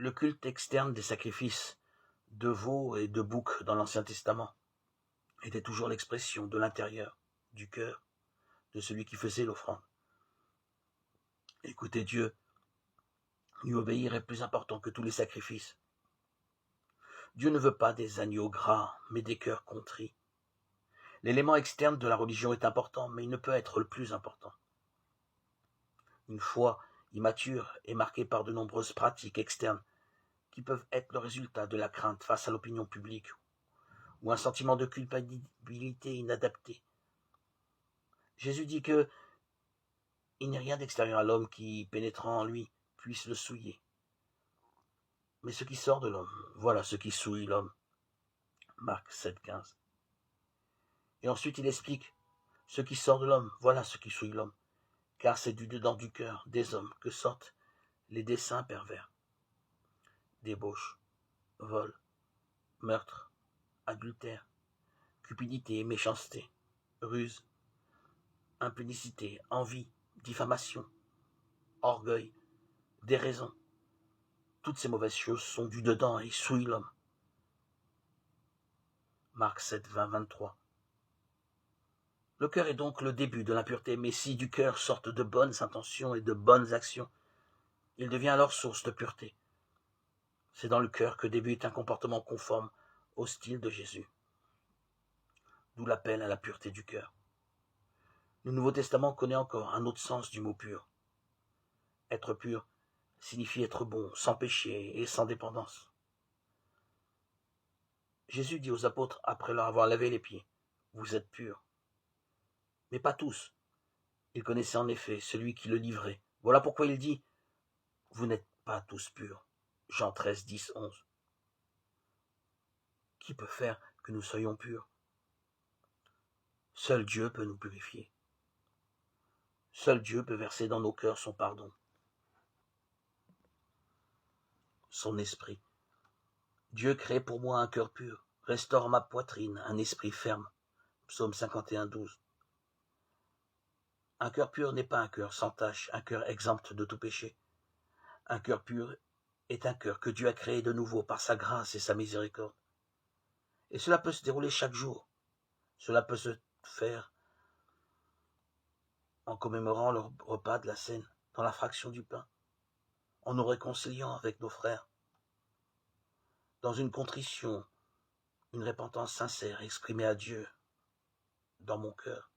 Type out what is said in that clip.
Le culte externe des sacrifices de veaux et de boucs dans l'Ancien Testament était toujours l'expression de l'intérieur, du cœur, de celui qui faisait l'offrande. Écouter Dieu, lui obéir est plus important que tous les sacrifices. Dieu ne veut pas des agneaux gras, mais des cœurs contrits. L'élément externe de la religion est important, mais il ne peut être le plus important. Une foi immature est marquée par de nombreuses pratiques externes qui peuvent être le résultat de la crainte face à l'opinion publique ou un sentiment de culpabilité inadapté. Jésus dit que il n'est rien d'extérieur à l'homme qui, pénétrant en lui, puisse le souiller. Mais ce qui sort de l'homme, voilà ce qui souille l'homme. Marc 7,15. Et ensuite il explique, ce qui sort de l'homme, voilà ce qui souille l'homme, car c'est du dedans du cœur des hommes que sortent les desseins pervers. Débauche, vol, meurtre, adultère, cupidité, méchanceté, ruse, impudicité, envie, diffamation, orgueil, déraison. Toutes ces mauvaises choses sont du dedans et souillent l'homme. Marc 7, 20, 23. Le cœur est donc le début de l'impureté, mais si du cœur sortent de bonnes intentions et de bonnes actions, il devient alors source de pureté. C'est dans le cœur que débute un comportement conforme au style de Jésus. D'où l'appel à la pureté du cœur. Le Nouveau Testament connaît encore un autre sens du mot pur. Être pur signifie être bon, sans péché et sans dépendance. Jésus dit aux apôtres, après leur avoir lavé les pieds, « Vous êtes purs. » Mais pas tous. Il connaissait en effet celui qui le livrait. Voilà pourquoi il dit, « Vous n'êtes pas tous purs. » Jean 13, 10, 11. Qui peut faire que nous soyons purs? Seul Dieu peut nous purifier. Seul Dieu peut verser dans nos cœurs son pardon, son esprit. Dieu crée pour moi un cœur pur, restaure ma poitrine, un esprit ferme. Psaume 51, 12. Un cœur pur n'est pas un cœur sans tache, un cœur exempt de tout péché. Un cœur pur est un cœur que Dieu a créé de nouveau par sa grâce et sa miséricorde. Et cela peut se dérouler chaque jour. Cela peut se faire en commémorant le repas de la Seine, dans la fraction du pain, en nous réconciliant avec nos frères, dans une contrition, une repentance sincère exprimée à Dieu dans mon cœur.